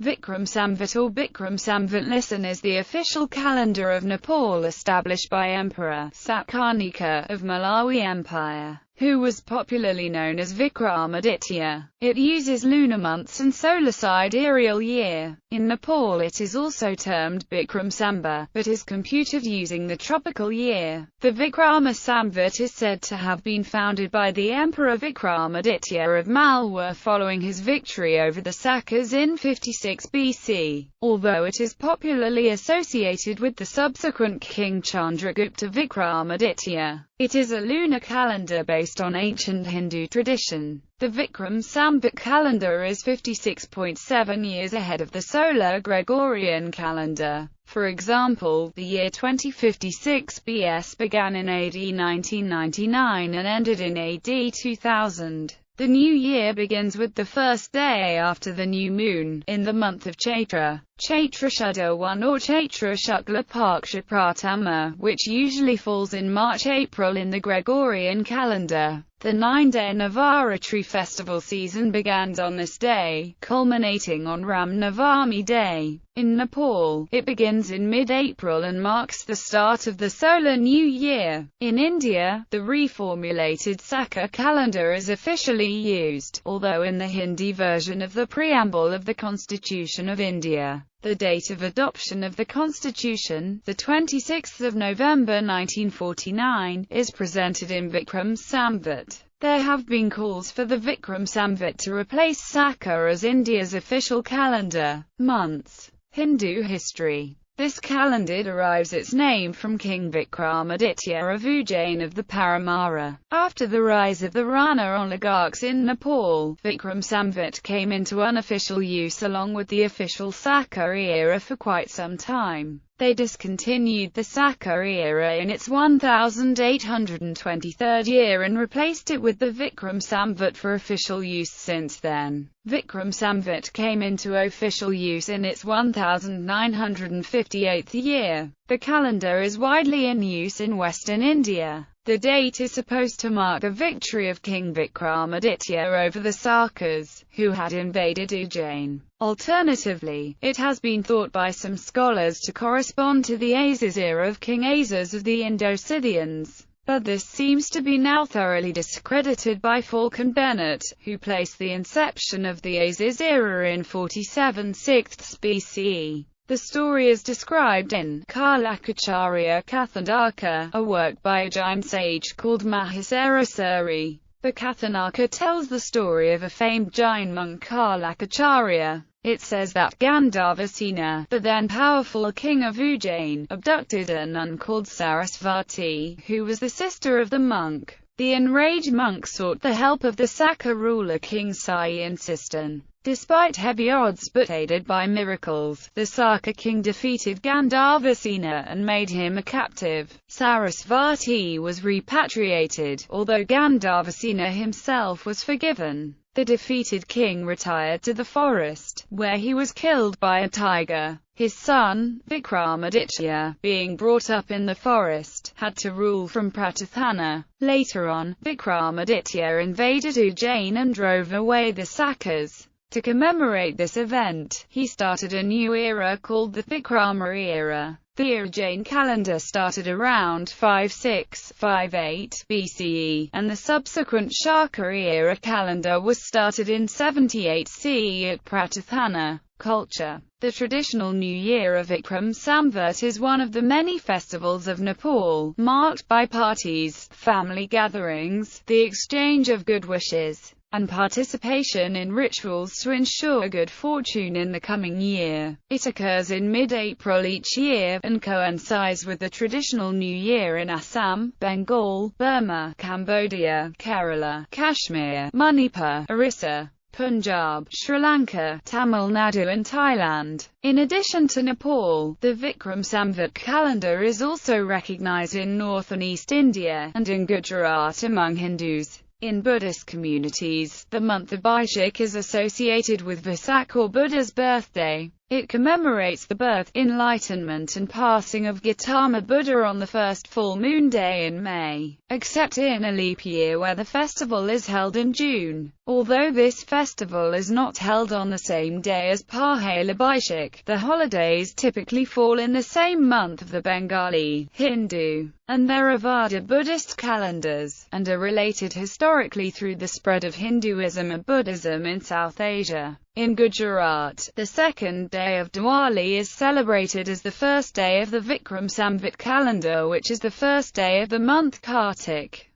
Vikram Samvat or Bikram Samvat Lisan is the official calendar of Nepal established by Emperor Sakarnika of Malawi Empire, who was popularly known as Vikramaditya. It uses lunar months and solar sidereal year. In Nepal it is also termed Bikram Sambat, but is computed using the tropical year. The Vikrama Samvat is said to have been founded by the Emperor Vikramaditya of Malwa following his victory over the Sakas in 56 BC, although it is popularly associated with the subsequent King Chandragupta Vikramaditya. It is a lunar calendar based on ancient Hindu tradition. The Vikram Samvat calendar is 56.7 years ahead of the solar Gregorian calendar. For example, the year 2056 BS began in AD 1999 and ended in AD 2000. The new year begins with the first day after the new moon, in the month of Chaitra, Chaitra Shuddha 1 or Chaitra Shukla Paksha Pratama, which usually falls in March-April in the Gregorian calendar. The 9-day Navaratri festival season begins on this day, culminating on Ram Navami Day. In Nepal, it begins in mid-April and marks the start of the solar new year. In India, the reformulated Saka calendar is officially used, although in the Hindi version of the preamble of the Constitution of India, the date of adoption of the Constitution, the 26th of November 1949, is presented in Vikram Samvat. There have been calls for the Vikram Samvat to replace Saka as India's official calendar. Months. Hindu history. This calendar derives its name from King Vikramaditya of Ujjain of the Paramara. After the rise of the Rana oligarchs in Nepal, Vikram Samvat came into unofficial use along with the official Saka era for quite some time. They discontinued the Saka era in its 1823rd year and replaced it with the Vikram Samvat for official use since then. Vikram Samvat came into official use in its 1958th year. The calendar is widely in use in Western India. The date is supposed to mark the victory of King Vikramaditya over the Sakas, who had invaded Ujjain. Alternatively, it has been thought by some scholars to correspond to the Aziz era of King Azaz of the Indo-Scythians, but this seems to be now thoroughly discredited by Falk and Bennett, who placed the inception of the Aziz era in 47 6th BCE. The story is described in Kalakacharya Kathanaka, a work by a Jain sage called Mahasarasuri. The Kathanaka tells the story of a famed Jain monk Kalakacharya. It says that Gandharvasena, the then powerful king of Ujjain, abducted a nun called Sarasvati, who was the sister of the monk. The enraged monk sought the help of the Saka ruler King Sai Insistan. Despite heavy odds but aided by miracles, the Saka king defeated Gandharvasena and made him a captive. Sarasvati was repatriated, although Gandharvasena himself was forgiven. The defeated king retired to the forest, where he was killed by a tiger. His son, Vikramaditya, being brought up in the forest, had to rule from Pratathana. Later on, Vikramaditya invaded Ujjain and drove away the Sakas. To commemorate this event, he started a new era called the Vikrama era. The Ujjain calendar started around 5658 BCE, and the subsequent Shaka era calendar was started in 78 CE at Pratathana. Culture. The traditional New Year of Vikram Samvat is one of the many festivals of Nepal, marked by parties, family gatherings, the exchange of good wishes, and participation in rituals to ensure good fortune in the coming year. It occurs in mid-April each year, and coincides with the traditional New Year in Assam, Bengal, Burma, Cambodia, Kerala, Kashmir, Manipur, Orissa, Punjab, Sri Lanka, Tamil Nadu and Thailand. In addition to Nepal, the Vikram Samvat calendar is also recognized in North and East India, and in Gujarat among Hindus. In Buddhist communities, the month of Baishak is associated with Vesak or Buddha's birthday. It commemorates the birth, enlightenment and passing of Gautama Buddha on the first full moon day in May, except in a leap year where the festival is held in June. Although this festival is not held on the same day as Pahela Baishak, the holidays typically fall in the same month of the Bengali, Hindu, and Theravada Buddhist calendars, and are related historically through the spread of Hinduism and Buddhism in South Asia. In Gujarat, the second day of Diwali is celebrated as the first day of the Vikram Samvat calendar, which is the first day of the month Kartik.